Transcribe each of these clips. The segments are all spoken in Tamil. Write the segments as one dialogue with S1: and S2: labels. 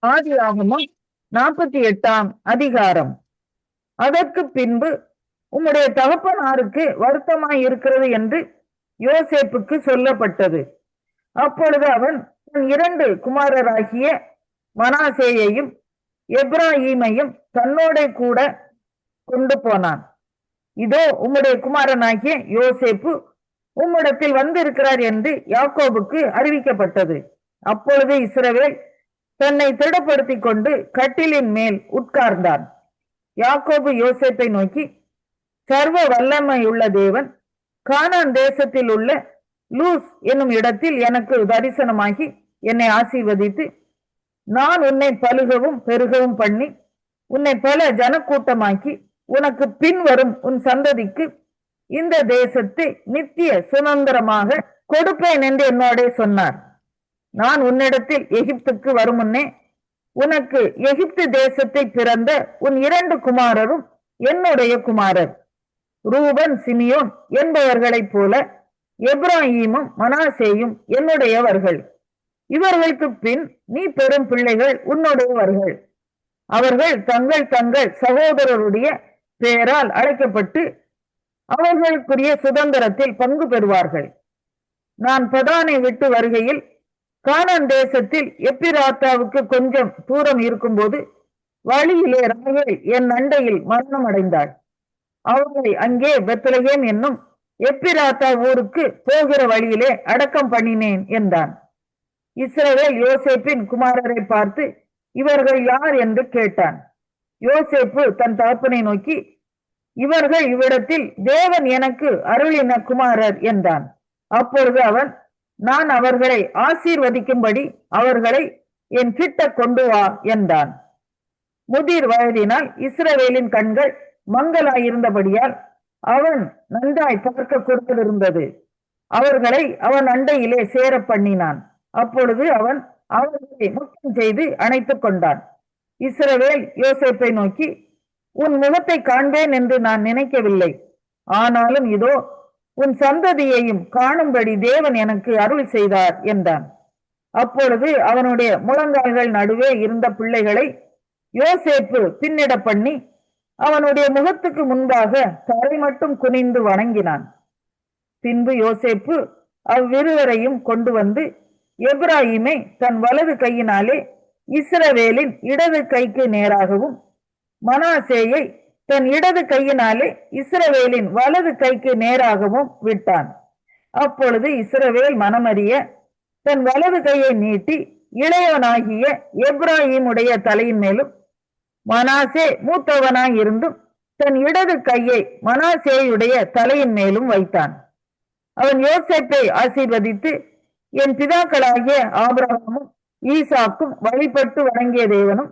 S1: ஆதியாகமம் 48ஆம் அதிகாரம். அதற்கு பின்பு உம்முடைய தகப்பனாருக்கு வருத்தமாய் இருக்கிறது என்று யோசேப்புக்கு சொல்லப்பட்டது. அப்பொழுது அவன் தன் 2 குமாரராகிய மனாசேயையும் எப்ராஹீமையும் தன்னோட கூட கொண்டு போனான். இதோ உம்முடைய குமாரனாகிய யோசேப்பு உம்மிடத்தில் வந்திருக்கிறார் என்று யாக்கோபுக்கு அறிவிக்கப்பட்டது. அப்பொழுது இஸ்ரவேல் தன்னை திடப்படுத்திக் கொண்டு கட்டிலின் மேல் உட்கார்ந்தான். யாக்கோபு யோசேப்பை நோக்கி, சர்வ வல்லமையுள்ள தேவன் கானான் தேசத்தில் உள்ள லூஸ் என்னும் இடத்தில் எனக்கு தரிசனமாகி என்னை ஆசீர்வதித்து, நான் உன்னை பலுகவும் பெருகவும் பண்ணி உன்னை பல ஜனக்கூட்டமாக்கி உனக்கு பின்வரும் உன் சந்ததிக்கு இந்த தேசத்தை நித்திய சுதந்திரமாக கொடுப்பேன் என்று என்னோட சொன்னார். நான் உன்னிடத்தில் எகிப்துக்கு வரும் முன்னே உனக்கு எகிப்து தேசத்தை பிறந்த உன் 2 குமாரரும் என்னுடைய குமாரர். ரூபன் சிமியோன் என்பவர்களைப் போல எப்ராஹீமும் மனாசேயும் என்னுடையவர்கள். இவர்களுக்கு பின் நீ பெரும் பிள்ளைகள் உன்னுடையவர்கள். அவர்கள் தங்கள் தங்கள் சகோதரருடைய பெயரால் அழைக்கப்பட்டு அவர்களுக்குரிய சுதந்திரத்தில் பங்கு பெறுவார்கள். நான் பதானை விட்டு வருகையில் கானான் தேசத்தில் எப்பிராத்தாவுக்கு கொஞ்சம் தூரம் இருக்கும்போது வழியிலே ராகேல் என் அண்டையில் மரணம் அடைந்தாள். அவர்களை அங்கே பெத்லகேம் என்னும் எப்பிராத்தா ஊருக்கு போகிற வழியிலே அடக்கம் பண்ணினேன் என்றான். இஸ்ரவேல் யோசேப்பின் குமாரரை பார்த்து, இவர்கள் யார் என்று கேட்டான். யோசேப்பு தன் தகப்பனை நோக்கி, இவர்கள் இவ்விடத்தில் தேவன் எனக்கு அருளின குமாரர் என்றான். அப்பொழுது அவன், நான் அவர்களை ஆசீர்வதிக்கும்படி அவர்களை என் கிட்ட கொண்டு வா என்றான். முதிர் வயதினால் இஸ்ரவேலின் கண்கள் மங்கலாயிருந்தபடியால் அவன் நன்றாய் பார்க்க கொடுத்திருந்தது. அவர்களை அவன் அண்டையிலே சேர பண்ணினான். அப்பொழுது அவன் அவர்களை முத்தம் செய்து அணைத்துக் கொண்டான். இஸ்ரவேல் யோசேப்பை நோக்கி, உன் முகத்தை காண்பேன் என்று நான் நினைக்கவில்லை. ஆனாலும் இதோ உன் சந்ததியையும் காணும்படி தேவன் எனக்கு அருள் செய்தார் என்றான். அப்பொழுது அவனுடைய முழங்கால்கள் நடுவே இருந்த பிள்ளைகளை யோசேப்பு பின்னிட பண்ணி அவனுடைய முகத்துக்கு முன்பாக தரை மட்டும் குனிந்து வணங்கினான். பின்பு யோசேப்பு அவ்விருவரையும் கொண்டு வந்து எப்ராஹீமை தன் வலது கையினாலே இஸ்ரவேலின் இடது கைக்கு நேராகவும் மனாசேயை தன் இடது கையினாலே இஸ்ரவேலின் வலது கைக்கு நேராகவும் விட்டான். அப்பொழுது இஸ்ரவேல் மனமறிய தன் வலது கையை நீட்டி இளையவனாகிய எப்ராஹீமுடைய தலையின் மேலும் மனாசே மூத்தவனாய் இருந்தும் தன் இடது கையை மனாசேயுடைய தலையின் மேலும் வைத்தான். அவன் யோசேப்பை ஆசீர்வதித்து, என் பிதாக்களாகிய ஆபிரகாமும் ஈசாக்கும் வழிபட்டு வணங்கிய தேவனும்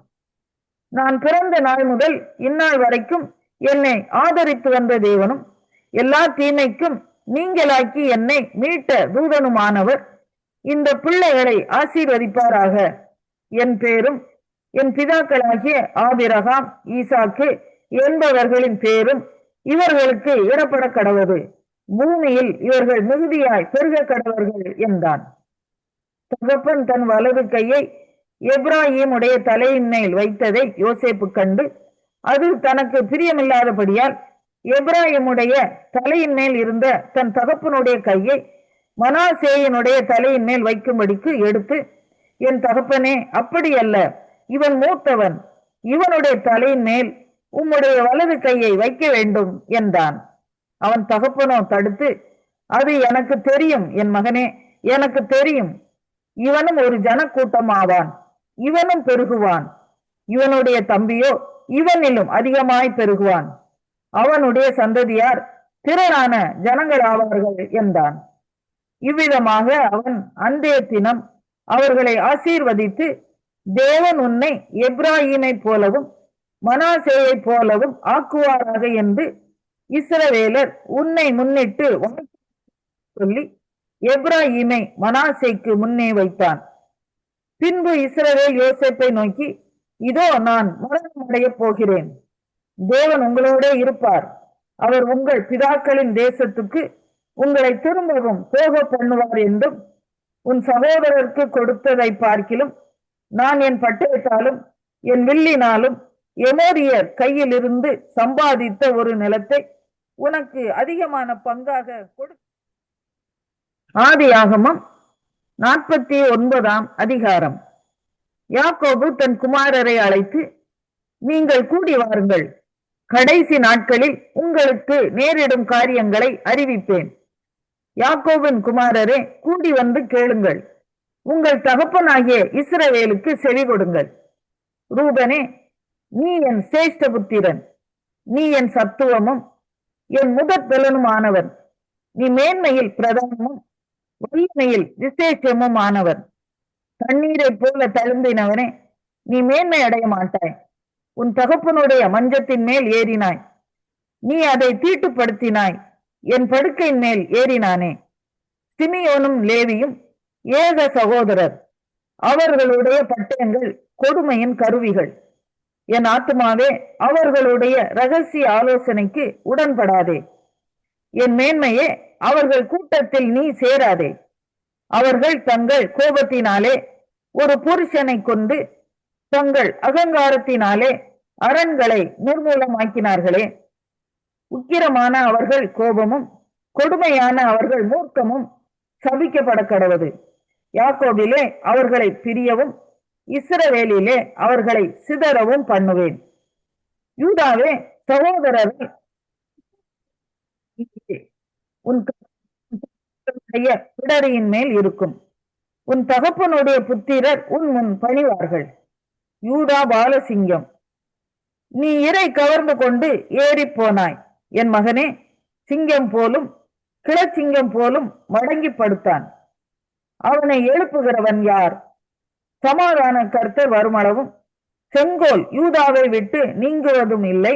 S1: நான் பிறந்த நாள் முதல் இந்நாள் வரைக்கும் என்னை ஆதரித்து வந்த தேவனும் எல்லா தீமைக்கும் நீங்களாக்கி என்னை மீட்ட தூதனுமானவர் இந்த பிள்ளைகளை ஆசீர்வதிப்பாராக. என் பேரும் என் பிதாக்களாகிய ஆபிரகாம் ஈசாக்கு என்பவர்களின் பேரும் இவர்களுக்கு இடப்பட கடவது. பூமியில் இவர்கள் மிகுதியாய் பெருக கடவர்கள் என்றான். தகப்பன் தன் வலது கையை எப்ராஹீமுடைய தலையின் மேல் வைத்ததை யோசேப்பு கண்டு அது தனக்கு பிரியமில்லாதபடியால் எப்ராஹீமுடைய தலையின் மேல் இருந்த தன் தகப்பனுடைய கையை மனாசேயினுடைய தலையின் மேல் வைக்கும்படிக்கு எடுத்து, என் தகப்பனே, அப்படியல்ல, இவன் மூத்தவன், இவனுடைய தலையின் மேல் உம்முடைய வலது கையை வைக்க வேண்டும் என்றான். அவன் தகப்பனோ தடுத்து, அது எனக்கு தெரியும் என் மகனே, எனக்கு தெரியும். இவனும் ஒரு ஜனக்கூட்டமாவான், இவனும் பெருகுவான். இவனுடைய தம்பியோ இவனிலும் அதிகமாய் பெருகுவான். அவனுடைய சந்ததியார் திரளான ஜனங்களாவார்கள் என்றான். இவ்விதமாக அவன் அன்றைய தினம் அவர்களை ஆசீர்வதித்து, தேவன் உன்னை எப்ராஹீமை போலவும் மனாசேயை போலவும் ஆக்குவாராக என்று இஸ்ரவேலர் உன்னை முன்னிட்டு சொல்லி எப்ராஹீமை மனாசேக்கு முன்னே வைத்தான். பின்பு இஸ்ரவேல் யோசேப்பை நோக்கி, இதோ நான் மரணமடைய போகிறேன். தேவன் உங்களோட இருப்பார். அவர் உங்கள் பிதாக்களின் தேசத்துக்கு உங்களை திரும்பவும் போக பண்ணுவார் என்றும் உன் சகோதரருக்கு கொடுத்ததை பார்க்கிலும் நான் என் பட்டயத்தாலும் என் வில்லினாலும் எமோரியர் கையில் இருந்து சம்பாதித்த ஒரு நிலத்தை உனக்கு அதிகமான பங்காக கொடு. ஆதியாகமம் 49ஆம் அதிகாரம். யாக்கோபு தன் குமாரரை அழைத்து, நீங்கள் கூடி வாருங்கள், கடைசி நாட்களில் உங்களுக்கு நேரிடும் காரியங்களை அறிவிப்பேன். யாக்கோபின் குமாரரே, கூடி வந்து கேளுங்கள், உங்கள் தகப்பனாகிய இஸ்ரவேலுக்கு செவி கொடுங்கள். ரூபனே, நீ என் சேஷ்ட புத்திரன், நீ என் சத்துவமும் என் முதற்பலனுமானவன். நீ மேன்மையில் பிரதானமும் வல்லமையில் விசேஷமும் ஆனவன். தண்ணீரை போல தழும்பினவனே, நீ மேன்மை அடைய மாட்டாய். உன் தகப்பனுடைய மஞ்சத்தின் மேல் ஏறினாய், நீ அதை தீட்டுப்படுத்தினாய். என் படுக்கையின் மேல் ஏறினானே. சிமியோனும் லேவியும் ஏக சகோதரர், அவர்களுடைய பட்டயங்கள் கொடுமையின் கருவிகள். என் ஆத்துமாவே, அவர்களுடைய ரகசிய ஆலோசனைக்கு உடன்படாதே. என் மேன்மையே, அவர்கள் கூட்டத்தில் நீ சேராதே. அவர்கள் தங்கள் கோபத்தினாலே ஒரு புருஷனை கொண்டு தங்கள் அகங்காரத்தினாலே அரண்களை நிர்மூலமாக்கினார்களே. உக்கிரமான அவர்கள் கோபமும் கொடுமையான அவர்கள் மூர்க்கமும் சபிக்கப்பட கடவது. யாக்கோபிலே அவர்களை பிரியவும் இஸ்ரவேலிலே அவர்களை சிதறவும் பண்ணுவேன். யூதாவே, சகோதரரை உன் பிடரியின் மேல் இருக்கும். உன் தகப்பனுடைய புத்திரர் உன் முன் பணிவார்கள். யூதா பாலசிங்கம், நீ இறை கவர்ந்து கொண்டு ஏறி போனாய். என் மகனே, சிங்கம் போலும் கிளச்சிங்கம் போலும் மடங்கி படுத்தான். அவனை எழுப்புகிறவன் யார்? சமாதான கர்த்தர் வருமளவும் செங்கோல் யூதாவை விட்டு நீங்குவதும் இல்லை.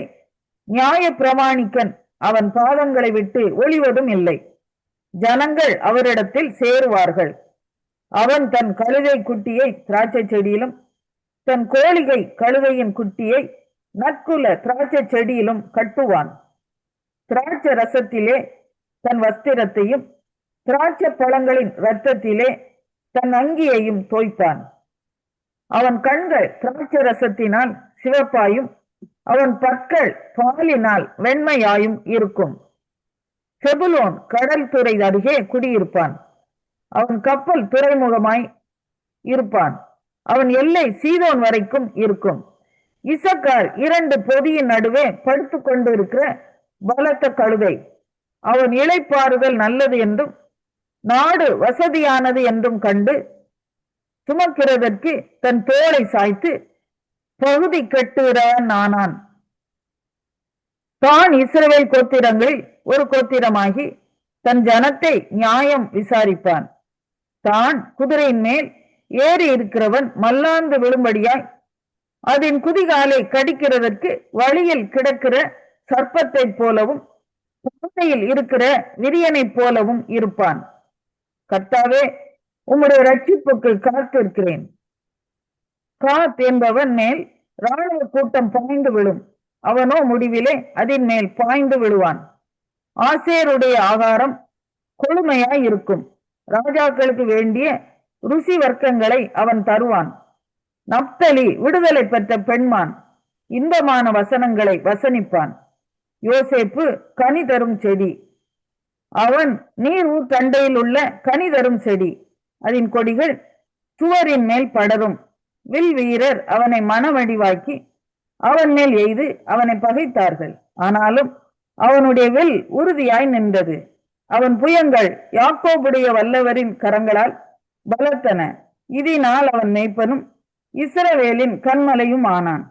S1: நியாய பிரமாணிக்கன் அவன் பாதங்களை விட்டு ஒளிவதும் இல்லை. ஜனங்கள் அவரிடத்தில் சேருவார்கள். அவன் தன் கழுதை குட்டியை திராட்சை செடியிலும் தன் கோழிகை கழுதையின் குட்டியை நற்குல திராட்சை செடியிலும் கட்டுவான். திராட்சை ரசத்திலே தன் வஸ்திரத்தையும் திராட்சை பழங்களின் இரத்தத்திலே தன் அங்கியையும் தோய்ப்பான். அவன் கண்கள் திராட்சை ரசத்தினால் சிவப்பாயும் அவன் பற்கள் பாலினால் வெண்மையாயும் இருக்கும். செபுலோன் கடல் துறை அருகே குடியிருப்பான். அவன் கப்பல் துறைமுகமாய் இருப்பான். அவன் எல்லை சீதோன் வரைக்கும் இருக்கும். இசக்கார் 2 பொதியின் நடுவே படுத்து கொண்டிருக்கிற பலத்த கழுதை. அவன் இளைப்பாறுதல் நல்லது என்றும் நாடு வசதியானது என்றும் கண்டு சுமக்கிறதற்கு தன் தோளை சாய்த்து பகுதி கட்டுகிறான் ஆனான். தான் இஸ்ரவேல் கோத்திரங்களில் ஒரு கோத்திரமாகி தன் ஜனத்தை நியாயம் விசாரிப்பான். தான் குதிரையின் மேல் ஏறி இருக்கிறவன் மல்லாந்து விழும்படியாய் அதன் குதிகாலை கடிக்கிறதற்கு வழியில் கிடக்கிற சர்ப்பத்தை போலவும் பாதையில் இருக்கிற விரியனைப் போலவும் இருப்பான். கர்த்தாவே, உம்முடைய ரட்சிப்புக்கு காத்திருக்கிறேன். காத் என்பவன் மேல் ராணுவ கூட்டம் பாய்ந்து விழும். அவனோ முடிவிலே அதன் மேல் பாய்ந்து விழுவான். ஆசேருடைய ஆகாரம் கொழுமையாய் இருக்கும். ராஜாக்களுக்கு வேண்டிய ருசி வர்க்கங்களை அவன் தருவான். நப்தலி விடுதலை பெற்ற பெண்மான் இன்பமான வசனங்களை வசனிப்பான். யோசேப்பு கனி தரும் செடி. அவன் நீர் ஊர் தண்டையில் உள்ள கனி தரும் செடி. அதன் கொடிகள் சுவரின் மேல் படரும். வில் வீரர் அவனை மனவடிவாக்கி அவன் மேல் எய்து அவனை பகைத்தார்கள். ஆனாலும் அவனுடைய வில் உறுதியாய் நின்றது. அவன் புயங்கள் யாக்கோபுடைய வல்லவரின் கரங்களால் பலத்தன. இதனால் அவன் மேய்ப்பனும் இஸ்ரவேலின் கண்மலையும் ஆனான்.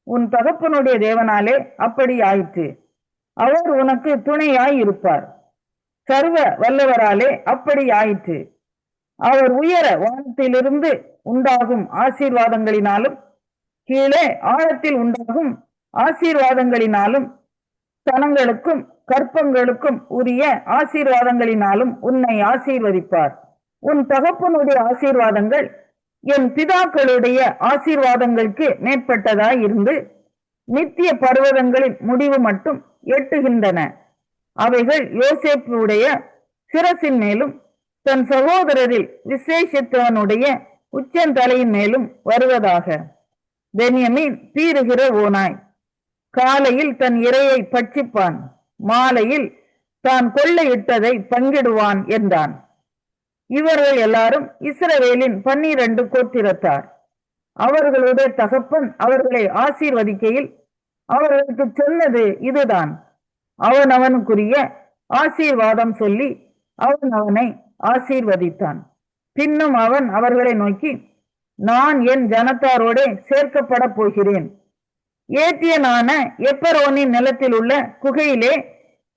S1: உன் தகப்பனுடைய தேவனாலே அப்படி ஆயிற்று. அவர் உனக்கு துணையாய் இருப்பார். சர்வ வல்லவராலே அப்படி ஆயிற்று. அவர் உயர வானத்திலிருந்து உண்டாகும் ஆசீர்வாதங்களினாலும் கீழே ஆழத்தில் உண்டாகும் ஆசீர்வாதங்களினாலும் தனங்களுக்கும் கற்பங்களுக்கும் உரிய ஆசீர்வாதங்களினாலும் உன்னை ஆசீர்வதிப்பார். உன் தகப்பனுடைய ஆசீர்வாதங்கள் என் பிதாக்களுடைய ஆசீர்வாதங்களுக்கு மேற்பட்டதாய் இருந்து நித்திய பர்வதங்களின் முடிவு மட்டும் எட்டுகின்றன. அவைகள் யோசேப்புடைய சிரசின் மேலும் தன் சகோதரரில் விசேஷித்தவனுடைய உச்சந்தலையின் மேலும் வருவதாக. பென்யமீன் பீறுகிற ஓநாய், காலையில் தன் இரையை பட்சிப்பான், மாலையில் தான் கொள்ளையிட்டதை பங்கிடுவான் என்றான். இவர்கள் எல்லாரும் இஸ்ரவேலின் 12 கோத்திரத்தார். அவர்களுடைய தகப்பன் அவர்களை ஆசீர்வதிக்கையில் அவர்களுக்கு சொன்னது இதுதான். அவன் அவனுக்குரிய ஆசீர்வாதம் சொல்லி அவன் அவனை ஆசீர்வதித்தான். பின்னும் அவன் அவர்களை நோக்கி, நான் என் ஜனத்தாரோட சேர்க்கப்பட போகிறேன். ஏத்தியனான எப்பரோனின் நிலத்தில் உள்ள குகையிலே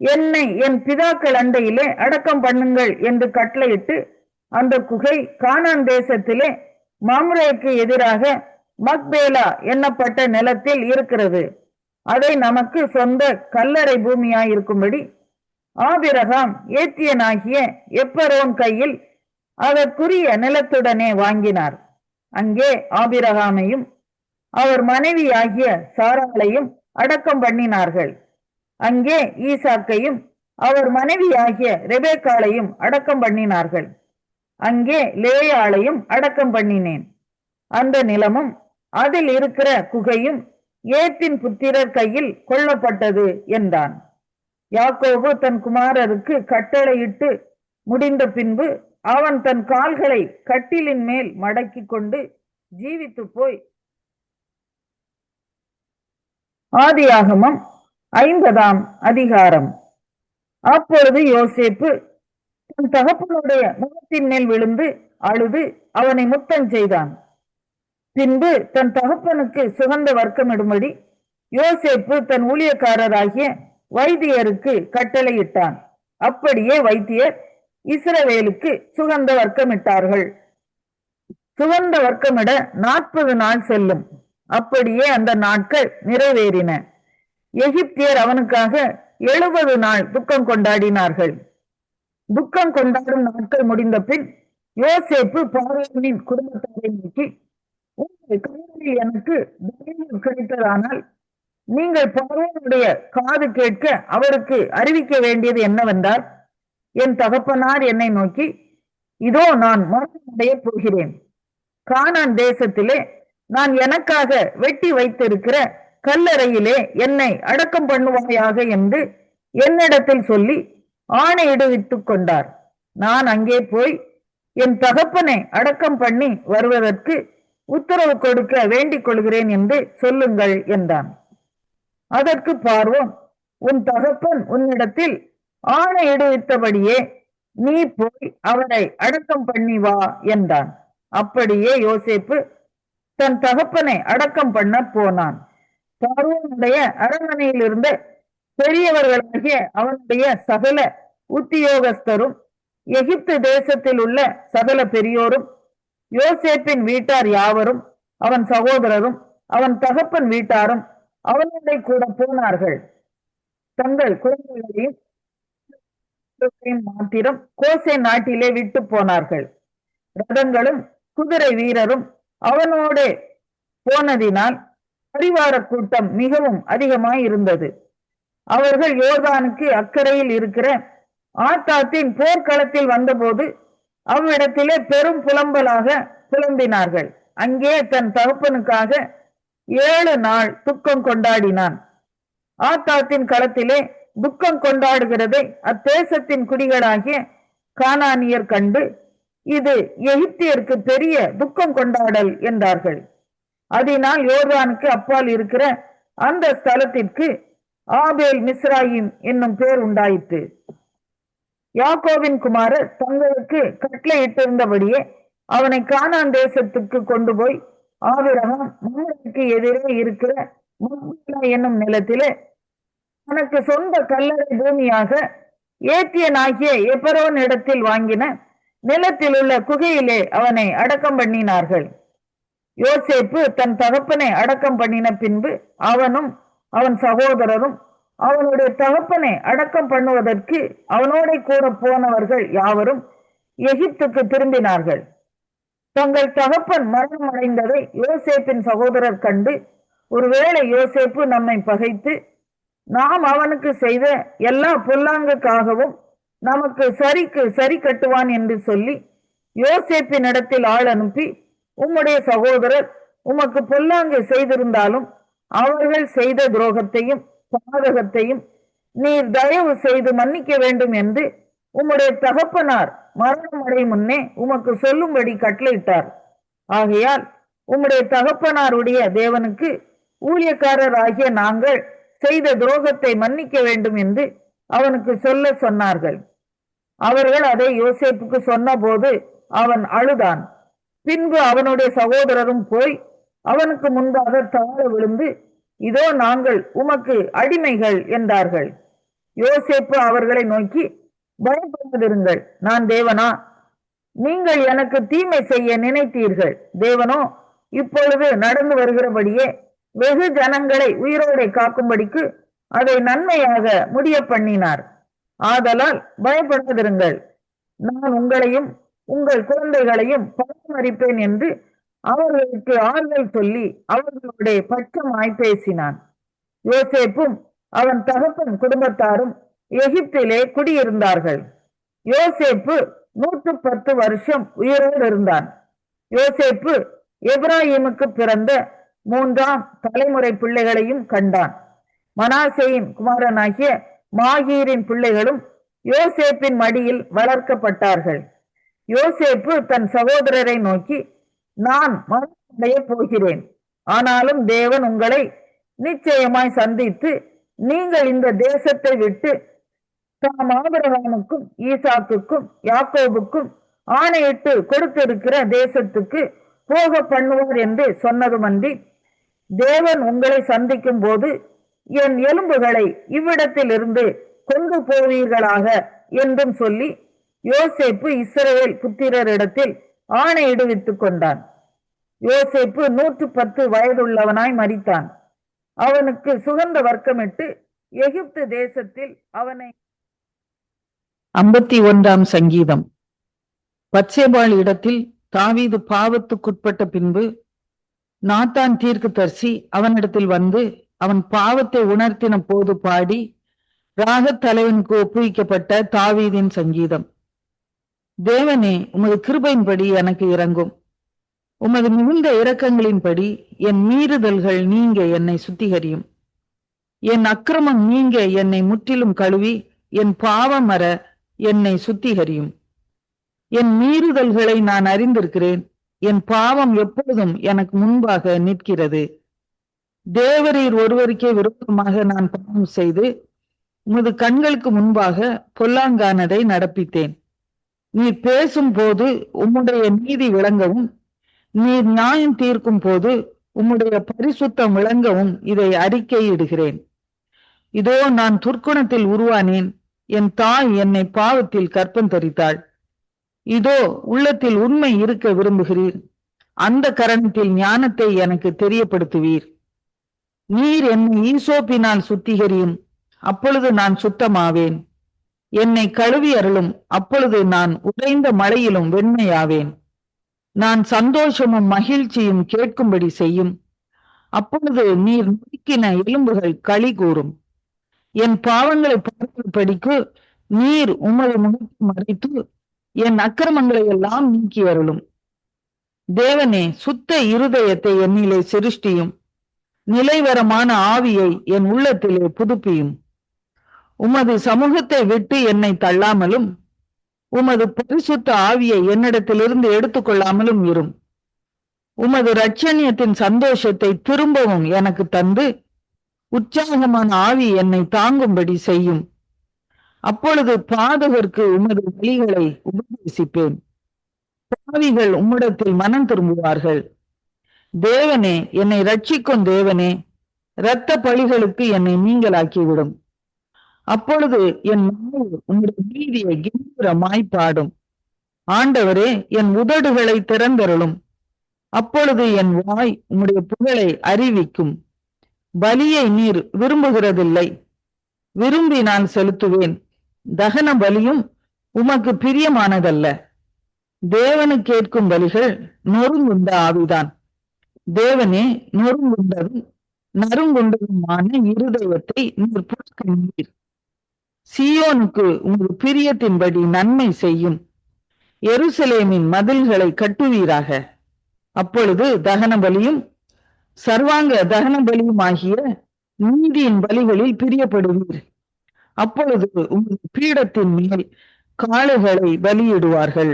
S1: என்னை என் பிதாக்கள் அண்டையிலே அடக்கம் பண்ணுங்கள் என்று கட்டளையிட்டு, அந்த குகை கானான் தேசத்திலே மம்ரேக்கு எதிராக மக்பேலா என்னப்பட்ட நிலத்தில் இருக்கிறது. அதை நமக்கு சொந்த கல்லறை பூமியாயிருக்கும்படி ஆபிரகாம் ஏத்தியனாகிய எப்பரோன் கையில் அதற்குரிய நிலத்துடனே வாங்கினார். அங்கே ஆபிரகாமையும் அவர் மனைவியாகிய சாராளையும் அடக்கம் பண்ணினார்கள். அங்கே ஈசாக்கையும் அவர் மனைவியாகிய ரெபேக்காளையும் அடக்கம் பண்ணினார்கள். அங்கே லேயாளையும் அடக்கம் பண்ணினேன். அந்த நிலமும் அதில் இருக்கிற குகையும் ஏத்தின் புத்திரர் கையில் கொல்லப்பட்டது என்றான். யாக்கோபு தன் குமாரருக்கு கட்டளையிட்டு முடிந்த பின்பு அவன் தன் கால்களை கட்டிலின் மேல் மடக்கி கொண்டு ஜீவித்து போய் ஆதியாகமம் 50ஆம் அதிகாரம். அப்பொழுது யோசேப்பு தன் தகப்பனுடைய முகத்தின் மேல் விழுந்து அழுது அவனை முத்தம் செய்தான். பின்பு தன் தகப்பனுக்கு சுகந்த வர்க்கமிடும்படி யோசேப்பு தன் ஊழியக்காரராகிய வைத்தியருக்கு கட்டளையிட்டான். அப்படியே வைத்தியர் இஸ்ரவேலுக்கு சுகந்த வர்க்கமிட்டார்கள். சுகந்த வர்க்கமிட 40 நாள் செல்லும். அப்படியே அந்த நாட்கள் நிறைவேறின. எகிப்தியர் அவனுக்காக 70 நாள் துக்கம் கொண்டாடினார்கள். துக்கம் கொண்டாடும் நாட்கள் முடிந்த பின் யோசேப்பு பார்வோனின் குடும்பத்தாரை நோக்கி, உங்கள் கைகளில் எனக்கு தயவு கிடைத்ததானால் நீங்கள் பார்வோனுடைய காது கேட்க அவருக்கு அறிவிக்க வேண்டியது என்னவென்றால், என் தகப்பனார் என்னை நோக்கி, இதோ நான் மரணமடைய போகிறேன். கானான் தேசத்திலே நான் எனக்காக வெட்டி வைத்திருக்கிற கல்லறையிலே என்னை அடக்கம் பண்ணுவாயாக என்று என்னிடத்தில் சொல்லி ஆணையிடுவித்துக் கொண்டார். நான் அங்கே போய் என் தகப்பனை அடக்கம் பண்ணி வருவதற்கு உத்தரவு கொடுக்க வேண்டிக் கொள்கிறேன் என்று சொல்லுங்கள் என்றான். அதற்கு பார்வோன், உன் தகப்பன் உன்னிடத்தில் ஆணையிடுவித்தபடியே நீ போய் அவரை அடக்கம் பண்ணி வா என்றான். அப்படியே யோசேப்பு தன் தகப்பனை அடக்கம் பண்ண போனான். பார்வோனுடைய அரண்மனையில் இருந்த பெரியவர்களாகிய அவனுடைய சகல உத்தியோகஸ்தரும் எகிப்து தேசத்தில் உள்ள சகல பெரியோரும் யோசேப்பின் வீட்டார் யாவரும் அவன் சகோதரரும் அவன் தகப்பன் வீட்டாரும் அவனுடைய கூட போனார்கள். தங்கள் குழந்தைகளையும் மாத்திரம் கோசே நாட்டிலே விட்டு போனார்கள். ரதங்களும் குதிரை வீரரும் அவனோடு போனதினால் பரிவார கூட்டம் மிகவும் அதிகமாய் இருந்தது. அவர்கள் யோர்தானுக்கு அக்கறையில் இருக்கிற ஆத்தாத்தின் போர்க்களத்தில் வந்தபோது அவ்விடத்திலே பெரும் புலம்பலாக புலம்பினார்கள். அங்கே தன் தகப்பனுக்காக 7 நாள் துக்கம் கொண்டாடினான். ஆத்தாத்தின் களத்திலே துக்கம் கொண்டாடுகிறதை அத்தேசத்தின் குடிகளாகிய கானானியர் கண்டு, இது எகிப்தியருக்கு பெரிய துக்கம் கொண்டாடல் என்றார்கள். அதனால் யோர்தானுக்கு அப்பால் இருக்கிற அந்த ஸ்தலத்திற்கு ஆபேல் மிஸ்ராயிம் என்னும் பேர் உண்டாயிற்று. யாக்கோவின் குமாரர் தங்களுக்கு கட்டளையிட்டிருந்தபடியே அவனை கானான் தேசத்துக்கு கொண்டு போய் ஆபிரகாம் மம்ரேக்கு எதிரே இருக்கிற மக்பேலா என்னும் நிலத்திலே தனக்கு சொந்த கல்லறை பூமியாக ஏத்தியனாகிய எப்பரோன் இடத்தில் வாங்கின நிலத்தில் உள்ள குகையிலே அவனை அடக்கம் பண்ணினார்கள். யோசேப்பு தன் தகப்பனை அடக்கம் பண்ணின பின்பு அவனும் அவன் சகோதரரும் அவனுடைய தகப்பனை அடக்கம் பண்ணுவதற்கு அவனோட கூட போனவர்கள் யாவரும் எகிப்துக்கு திரும்பினார்கள். தங்கள் தகப்பன் மரணம் அடைந்ததை யோசேப்பின் சகோதரர் கண்டு, ஒருவேளை யோசேப்பு நம்மை பகைத்து நாம் அவனுக்கு செய்த எல்லா பொல்லாங்குக்காகவும் நமக்கு சரிக்கு சரி கட்டுவான் என்று சொல்லி யோசேப்பின் இடத்தில் ஆள் அனுப்பி உம்முடைய சகோதரர் உமக்கு பொல்லாங்கு செய்திருந்தாலும் அவர்கள் செய்த துரோகத்தையும் பாதகத்தையும் நீர் தயவு செய்து மன்னிக்க வேண்டும் என்று உம்முடைய தகப்பனார் மரணமடை முன்னே உமக்கு சொல்லும்படி கட்டளையிட்டார். ஆகையால் உம்முடைய தகப்பனாருடைய தேவனுக்கு ஊழியக்காரர் ஆகிய நாங்கள் செய்த துரோகத்தை மன்னிக்க வேண்டும் என்று அவனுக்கு சொல்ல சொன்னார்கள். அவர்கள் அதை யோசேப்புக்கு சொன்னபோது அவன் அழுதான். பின்பு அவனுடைய சகோதரரும் போய் அவனுக்கு முன்பாக தாழ விழுந்து, இதோ நாங்கள் உமக்கு அடிமைகள் என்றார்கள். யோசேப்பு அவர்களை நோக்கி, பயப்படாதிருங்கள், நான் தேவனா? நீங்கள் எனக்கு தீமை செய்ய நினைத்தீர்கள். தேவனோ இப்பொழுது நடந்து வருகிறபடியே வெகு ஜனங்களை உயிரோடை காக்கும்படிக்கு அதை நன்மையாக முடிய பண்ணினார். ஆதலால் பயப்படாதிருங்கள், நான் உங்களையும் உங்கள் குழந்தைகளையும் பராமரிப்பேன் என்று அவர்களுக்கு ஆறுதல் சொல்லி அவர்களுடைய பட்சமாய் பேசினான். யோசேப்பும் அவன் தகப்பன் குடும்பத்தாரும் எகிப்திலே குடியிருந்தார்கள். யோசேப்பு 110 வருஷம் உயிரோடு இருந்தான். யோசேப்பு எப்ராஹிமுக்கு பிறந்த 3ஆம் தலைமுறை பிள்ளைகளையும் கண்டான். மனாசேயின் குமாரனாகிய மாகீரின் பிள்ளைகளும் யோசேப்பின் மடியில் வளர்க்கப்பட்டார்கள். யோசேப்பு தன் சகோதரரை நோக்கி, நான் மரணமடைய போகிறேன், ஆனாலும் தேவன் உங்களை நிச்சயமாய் சந்தித்து நீங்கள் இந்த தேசத்தை விட்டு தாம் ஆபிரகாமுக்கும் ஈசாக்குக்கும் யாக்கோபுக்கும் ஆணையிட்டு கொடுத்திருக்கிற தேசத்துக்கு போக பண்ணுவார் என்று சொன்னதுமன்றி, தேவன் உங்களை சந்திக்கும் போது என் எலும்புகளை இவ்விடத்தில் இருந்து கொண்டு போவீர்களாக என்றும் சொல்லி யோசேப்பு இஸ்ரவேல் புத்திரரிடத்தில் ஆணையிடுவித்துக் கொண்டான். யோசேப்பு 110 வயதுள்ளவனாய் மரித்தான். அவனுக்கு சுகந்த வர்க்கமிட்டு எகிப்து தேசத்தில் அவனை
S2: 51ஆம் சங்கீதம். பத்சேபாள் இடத்தில் தாவீது பாவத்துக்குட்பட்ட பின்பு நாத்தான் தீர்க்கதரிசி அவனிடத்தில் வந்து அவன் பாவத்தை உணர்த்தின போது பாடி ராகத் தலைவனுக்கு ஒப்புவிக்கப்பட்ட தாவீதின் சங்கீதம். தேவனே, உமது கிருபையின்படி எனக்கு இரங்கும், உமது மிகுந்த இரக்கங்களின்படி என் மீறுதல்கள் நீங்க என்னை சுத்திகரியும். என் அக்கிரமம் நீங்க என்னை முற்றிலும் கழுவி என் பாவம் அற என்னை சுத்திகரியும். என் மீறுதல்களை நான் அறிந்திருக்கிறேன், என் பாவம் எப்பொழுதும் எனக்கு முன்பாக நிற்கிறது. தேவரீர் ஒருவருக்கே விருப்பமாக நான் பாவம் செய்து உமது கண்களுக்கு முன்பாக பொல்லாங்கானதை நடப்பித்தேன். நீர் பேசும் போது உம்முடைய நீதி விளங்கவும், நீர் நியாயம் தீர்க்கும் போது உம்முடைய பரிசுத்தம் விளங்கவும் இதை அறிக்கையிடுகிறேன். இதோ நான் துர்க்குணத்தில் உருவானேன், என் தாய் என்னை பாவத்தில் கற்பம் தரித்தாள். இதோ உள்ளத்தில் உண்மை இருக்க விரும்புகிறீர், அந்த கரணத்தில் ஞானத்தை எனக்கு தெரியப்படுத்துவீர். நீர் என்னை ஈசோப்பினால் சுத்திகரியும், அப்பொழுது நான் சுத்தமாவேன். என்னை கழுவி அருளும், அப்பொழுது நான் உறைந்த மழையிலும் வெண்மையாவேன். நான் சந்தோஷமும் மகிழ்ச்சியும் கேட்கும்படி செய்யும், அப்பொழுது நீர் நுறுக்கின எலும்புகள் களி கூறும். என் பாவங்களை பார்க்கும்படிக்கு நீர் உமது முகத்தை மறைத்து என் அக்கிரமங்களை எல்லாம் நீக்கி அருளும். தேவனே, சுத்த இருதயத்தை என்னிலே சிருஷ்டியும், நிலைவரமான ஆவியை என் உள்ளத்திலே புதுப்பியும். உமது சமூகத்தை விட்டு என்னை தள்ளாமலும் உமது பரிசுத்த ஆவியை என்னிடத்திலிருந்து எடுத்துக்கொள்ளாமலும் இரும். உமது இரட்சணியத்தின் சந்தோஷத்தை திரும்பவும் எனக்கு தந்து உற்சாகமான ஆவி என்னை தாங்கும்படி செய்யும். அப்பொழுது பாதகருக்கு உமது வழிகளை உபதேசிப்பேன், பாவிகள் உம்மிடத்தில் மனம் திரும்புவார்கள். தேவனே, என்னை ரட்சிக்கும் தேவனே, இரத்த பழிகளுக்கு என்னை நீங்களாக்கிவிடும். அப்பொழுது என் நாவு உம்முடைய நீதியை கம்பீரமாய் பாடும். ஆண்டவரே, என் உதடுகளை திறந்தருளும், அப்பொழுது என் வாய் உம்முடைய புகழை அறிவிக்கும். பலியை நீர் விரும்புகிறதில்லை, விரும்பி நான் செலுத்துவேன். தகன பலியும் உமக்கு பிரியமானதல்ல. தேவனு கேட்கும் பலிகள் நொறுங்குண்ட ஆவிதான். தேவனே, நொறுங்குண்டதும் நறுங்குண்டதுமான இருதயத்தை நீர் புறக்கணித்தீர். சீயோனுக்கு உமது பிரியத்தின்படி நன்மை செய்யும், எருசலேமின் மதில்களை கட்டுவீராக. அப்பொழுது தகன பலியும் சர்வாங்க தகன பலியும் ஆகிய நீதியின் பலிகளில் பிரியப்படுவீர். அப்பொழுது உங்கள் பீடத்தின் மேல் காளைகளை பலியிடுவார்கள்.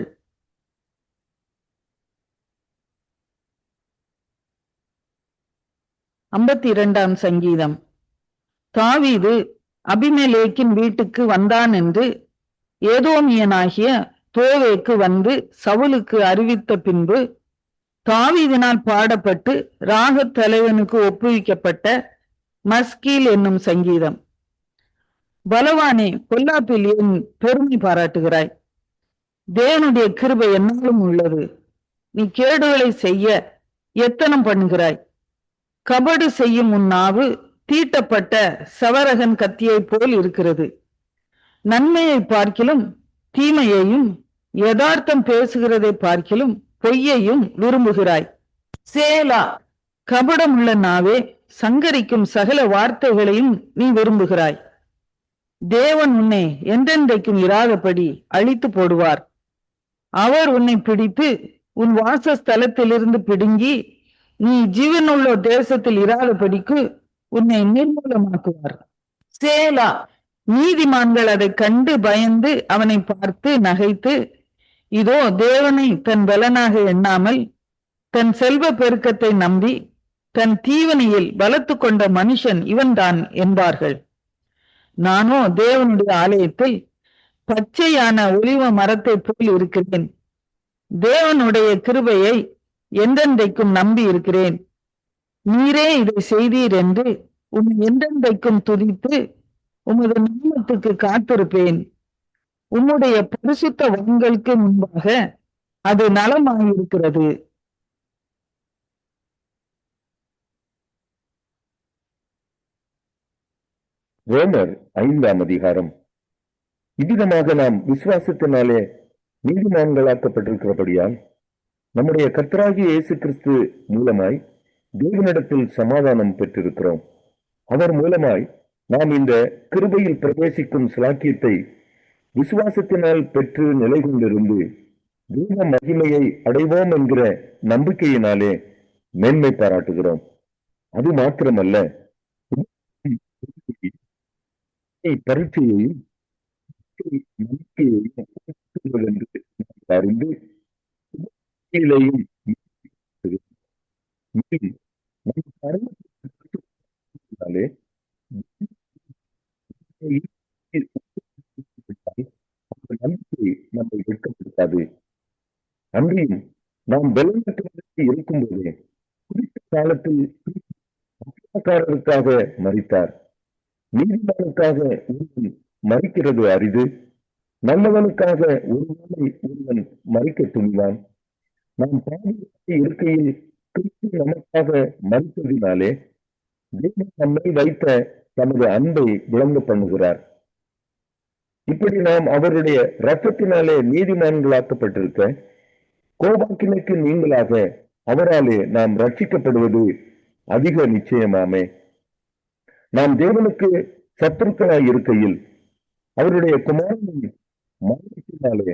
S2: 52ஆம் சங்கீதம். தாவீது அபிமெலேக்கின் வீட்டுக்கு வந்தான் என்று ஏதோமியனாகிய தோவேக்கு வந்து சவுலுக்கு அறிவித்த பின்பு தாவீதினால் பாடப்பட்டு ராகத் தலைவனுக்கு ஒப்புவிக்கப்பட்ட மஸ்கீல் என்னும் சங்கீதம். பலவானே, பொல்லாப்பில் ஏன் பெருமை பாராட்டுகிறாய்? தேவனுடைய கிருபை என்னாலும் உள்ளது. நீ கேடுகளை செய்ய எத்தனம் பண்ணுகிறாய். கபடு செய்யும் உன் நாவு தீட்டப்பட்ட சவரகன் கத்தியை போல் இருக்கிறது. நன்மையை பார்க்கிலும் தீமையையும் யதார்த்தம் பேசுகிறதை பார்க்கிலும் பொய்யையும் விரும்புகிறாய். சேலா. கபடமுள்ள நாவே, சங்கரிக்கும் சகல வார்த்தைகளையும் நீ விரும்புகிறாய். தேவன் உன்னை என்றென்றைக்கும் இராதபடி அழித்து போடுவார். அவர் உன்னை பிடித்து உன் வாசஸ்தலத்திலிருந்து பிடுங்கி நீ ஜீவனுள்ள தேசத்தில் இராதபடிக்கு உன்னை நிர்மூலமாக்குவார். சேலா. நீதிமான்கள் அதை கண்டு பயந்து அவனை பார்த்து நகைத்து, இதோ தேவனை தன் பலனாக எண்ணாமல் தன் செல்வ பெருக்கத்தை நம்பி தன் தீவனையில் பலத்து கொண்ட மனுஷன் இவன்தான் என்பார்கள். நானோ தேவனுடைய ஆலயத்தில் பச்சையான ஒலிவ மரத்தை போல் இருக்கிறேன். தேவனுடைய கிருபையை என்றென்றைக்கும் நம்பி இருக்கிறேன். நீரே இதை செய்தீர் என்று உம்மை என்றென்றைக்கும் துதித்து உமது நாமத்துக்கு காத்திருப்பேன். உம்முடைய பரிசுத்த வங்களுக்கு முன்பாக அது நலமாயிருக்கிறது.
S3: ரோமர் 5ஆம் அதிகாரம். இவ்விதமாக நாம் விசுவாசத்தினாலே நீதிமான்களாக்கப்பட்டிருக்கிறபடியால் நம்முடைய கர்த்தராகிய இயேசு கிறிஸ்து மூலமாய் தேவனிடத்தில் சமாதானம் பெற்றிருக்கிறோம். அவர் மூலமாய் நாம் இந்த கிருபையில் பிரவேசிக்கும் சிலாக்கியத்தை விசுவாசத்தினால் பெற்று நிலை கொண்டிருந்து தேவ மகிமையை அடைவோம் என்கிற நம்பிக்கையினாலே மேன்மை பாராட்டுகிறோம். அது மாத்திரமல்ல, பரீட்சையையும் நம்பிக்கையையும் அறிந்து நம்பிக்கை நம்மை வெட்கப்படுத்தாது. அன்றியும் நாம் பலனற்றவர்களுக்கு இருக்கும்போதே குறித்த காலத்தில் காரருக்காக மரித்தார். நீதிமானுக்காக ஒருவன் மறிக்கிறது அரிது, நல்லவனுக்காக ஒருவனை ஒருவன் மறிக்க துணிவான். நாம் பாதுகாப்பு இருக்கையில் கிறிஸ்து நமக்காக மறித்ததினாலே தேவன் நம்மை வைத்த தமது அன்பை விளங்க பண்ணுகிறார். இப்படி நாம் அவருடைய இரத்தத்தினாலே நீதிமான்களாக்கப்பட்டிருக்க கோபாக்கினைக்கு நீங்களாக அவராலே நாம் ரட்சிக்கப்படுவது அதிக நிச்சயமாமே. நாம் தேவனுக்கு சத்துருக்களாய் இருக்கையில் அவருடைய குமாரனின் மரணத்தினாலே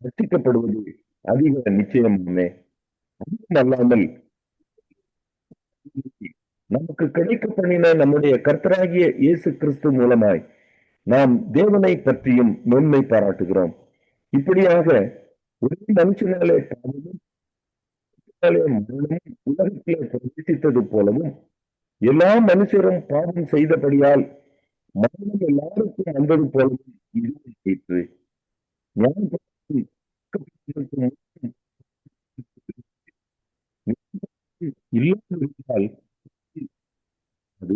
S3: ரட்சிக்கப்படுவது அதிக நிச்சயமாமே. அதுவும் அல்லாமல் நமக்கு கிடைக்க பண்ணின நம்முடைய கர்த்தராகிய இயேசு கிறிஸ்து மூலமாய் நாம் தேவனை பற்றியும் மேன்மை பாராட்டுகிறோம். இப்படியாக ஒரு மனுஷனாலே பாவமும் மரணமும் உலகத்திலே பிரவேசித்தது போலவும் எல்லா மனுஷரும் பாவம் செய்தபடியால் மரணம் எல்லாருக்கும் வந்தது போலவும் இதுவும் கேட்டு இல்லாமல் அது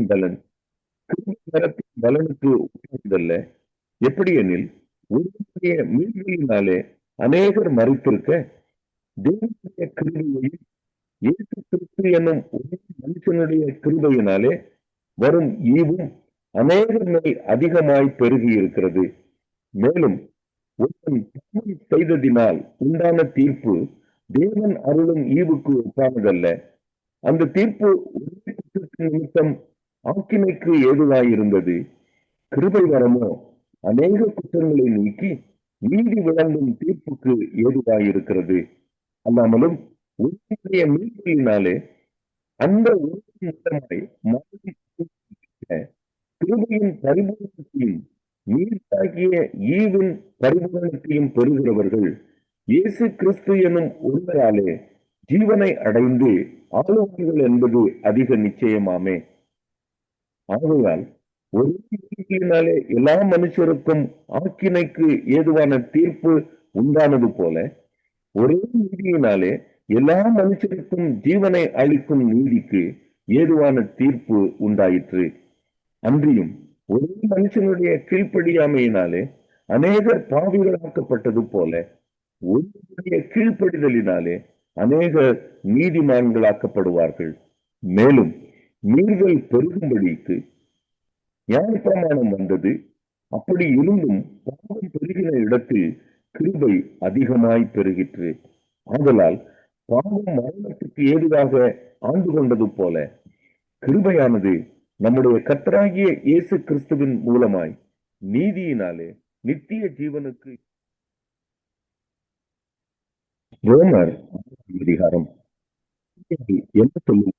S3: பலன் பலனுக்கு ஒப்பானதல்ல. எப்படி எனில், ஒருவருடைய மீன்களினாலே அநேகர் மறித்திருக்க தேவனுடைய கிருபையையும் இயேசு கிறிஸ்து என்னும் ஒரே மனுஷனுடைய கிருபையினாலே வரும் ஈவும் அநேகர் மேல் அதிகமாய் பெருகி இருக்கிறது. மேலும் ஒருவன் பாவம் செய்ததினால் உண்டான தீர்ப்பு தேவன் அருளும் ஈவுக்கு ஒப்பானதல்ல. அந்த தீர்ப்பு ஒரே குற்றத்தின் நிமித்தம் ஆக்கினைக்கு ஏதுவாயிருந்தது. கிருபை வரமோ அநேக குற்றங்களை நீக்கி நீதி விளங்கும் தீர்ப்புக்கு ஏதுவாயிருக்கிறது. அல்லாமலும் ஒருவருடைய மீட்பினாலே அந்த ஒரு மூலமாய் கிருபையின் பரிபூரணத்தையும் நீதியாகிய ஈவின் பரிபூரணத்தையும் பெறுகிறவர்கள் இயேசு கிறிஸ்து எனும் ஒருவராலே ஜீவனை அடைந்து ஆளுவார்கள் என்பது அதிக நிச்சயமாமே. ஆகையால் ஒரு நீதியினாலே எல்லா மனுஷருக்கும் ஆக்கினைக்கு ஏதுவான தீர்ப்பு உண்டானது போல ஒரே நீதியினாலே எல்லா மனுஷருக்கும் ஜீவனை அளிக்கும் நீதிக்கு ஏதுவான தீர்ப்பு உண்டாயிற்று. அன்றியும் ஒரே மனுஷனுடைய கீழ்ப்படியாமையினாலே அநேகர் பாவிகளாக்கப்பட்டது போல ஒருவருடைய கீழ்ப்படிதலினாலே அநேகர் நீதிமான்களாக்கப்படுவார்கள். மேலும் மீறுதல் பெருகும்படிக்கு நியாயப்பிரமாணம் வந்தது. அப்படி இருந்தும் பாவம் பெருகின இடத்தில் கிருபை அதிகமாய் பெருகிற்று. ஆதலால் பாவம் மரணத்துக்கு ஏதுவாக ஆண்டு கொண்டது போல கிருபையானது நம்முடைய கர்த்தராகிய இயேசு கிறிஸ்துவின் மூலமாய் நீதியினாலே நித்திய ஜீவனுக்கு. ரோமர் அதிகாரம் என்ன சொல்லும்?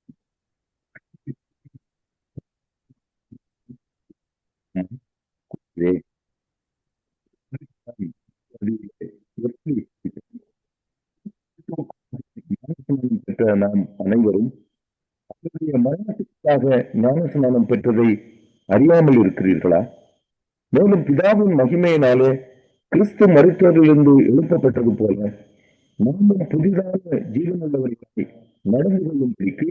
S3: பெற்ற நாம் அனைவரும் அவருடைய மரணத்திற்காக ஞானஸ்நானம் பெற்றதை அறியாமல் இருக்கிறீர்களா? மேலும் பிதாவின் மகிமையினாலே கிறிஸ்து மரித்தோரிலிருந்து எழுப்பப்பட்டது போல நாமும் புதிதான ஜீவனுள்ளவர்களை நடந்து கொள்ளும்படிக்கு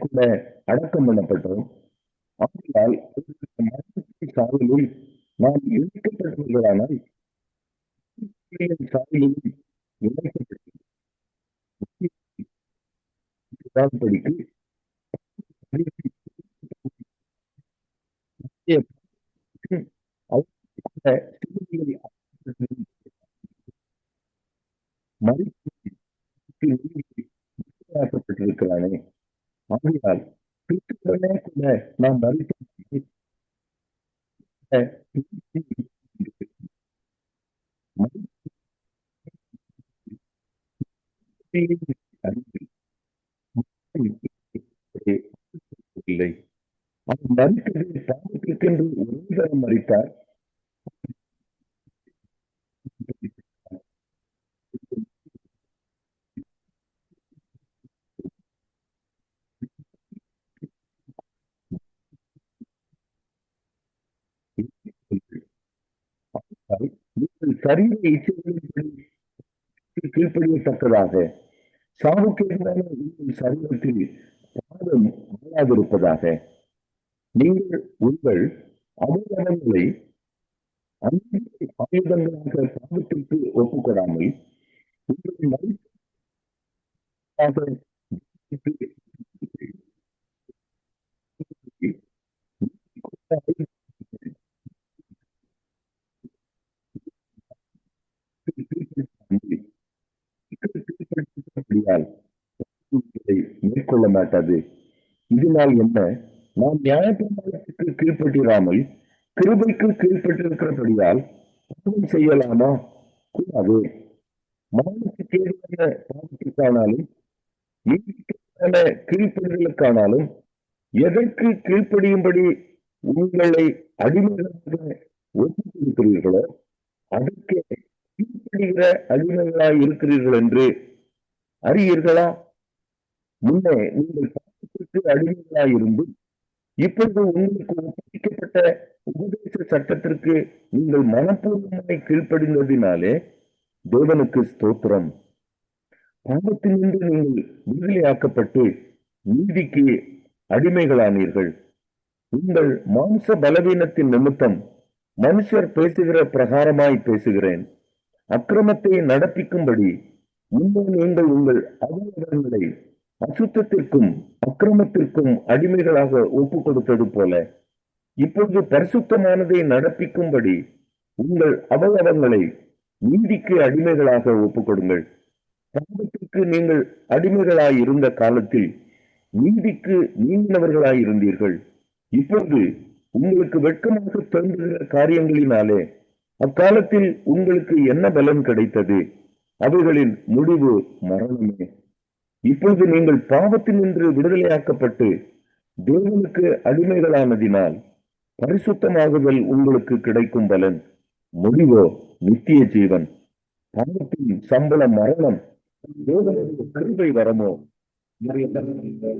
S3: கூட அடக்கம் பண்ணப்பட்டோம். ஆகையால் மரணத்தின் சாயலில் நாம் இணைக்கப்பட்டவர்களானால் சாயலில் இணைக்கப்பட்டிருக்கு. மறிக்கப்பட்டிருக்கிறானே. ஆகையால் கிறிஸ்துவுடனே கூட நாம் மறித்த இல்லை. அவர் மறித்தது பாவத்திற்கென்று ஒரு தரம் மறித்தார். சரீர இச்சைகளின் கீழ்ப்படியத்தக்கதாக சாவுக்கு எதிரான சரீரத்தில் பாவம் ஆளாதிருப்பதாக நீங்கள் உங்கள் அவதாரங்களை ஆயுதங்களாக பாவத்திற்கு ஒப்புக்கொடாமல் உங்கள் மேற்கொள்ள மாட்டாது. இதனால் என்ன? நாம் நியாயப்பிரமாணத்துக்கு கீழ்ப்பட்டிராமல் கிருபைக்கு கீழ்ப்பட்டிருக்கிறபடியால் பாவம் செய்யலாமா? கூடாது. மரணத்துக்கு ஏதுவான பாவத்திற்கானாலும் நீதிக்கான கீழ்ப்படிதலுக்கானாலும் எதற்கு கீழ்ப்படியும்படி உங்களை அடிமைகளாக ஒப்புக் கொடுக்கிறீர்களோ அதற்கு கீழ்ப்படுகிற அடிமைகளாய் இருக்கிறீர்கள் என்று அறியீர்களா? முன்னே நீங்கள் பாவத்திற்கு அடிமைகளாயிருந்து இப்பொழுது உங்களுக்கு ஒப்புவிக்கப்பட்ட உபதேச சட்டத்திற்கு நீங்கள் மனப்பூர்வமாய் கீழ்ப்படிந்ததினாலே தேவனுக்கு ஸ்தோத்திரம். பாவத்திலிருந்து நீங்கள் விடுதலையாக்கப்பட்டு நீதிக்கு அடிமைகளானீர்கள். உங்கள் மாம்ச பலவீனத்தின் நிமித்தம் மனுஷர் பேசுகிற பிரகாரமாய் பேசுகிறேன். அக்கிரமத்தை நடப்பிக்கும்படி முன்னே நீங்கள் உங்கள் அவயவங்களை அசுத்தத்திற்கும் அக்கிரமத்திற்கும் அடிமைகளாக ஒப்பு கொடுத்தது போல இப்பொழுது பரிசுத்தமானதை நடப்பிக்கும்படி உங்கள் அவயவங்களை நீதிக்கு அடிமைகளாக ஒப்புக் கொடுங்கள். பாவத்திற்கு நீங்கள் அடிமைகளாய் இருந்த காலத்தில் நீதிக்கு நீங்கினவர்களாய் இருந்தீர்கள். இப்பொழுது உங்களுக்கு வெட்கமாக தோன்றுகிற காரியங்களினாலே அக்காலத்தில் உங்களுக்கு என்ன பலன் கிடைத்தது? அவைகளின் முடிவு மரணமே. இப்பொழுது நீங்கள் பாவத்தினின்று விடுதலையாக்கப்பட்டு தேவனுக்கு அடிமைகளானதினால் பரிசுத்தமாகுதல் உங்களுக்கு கிடைக்கும் பலன், முடிவோ நித்திய ஜீவன். பாவத்தின் சம்பளம் மரணம், தேவனுடைய கிருபை வரமோ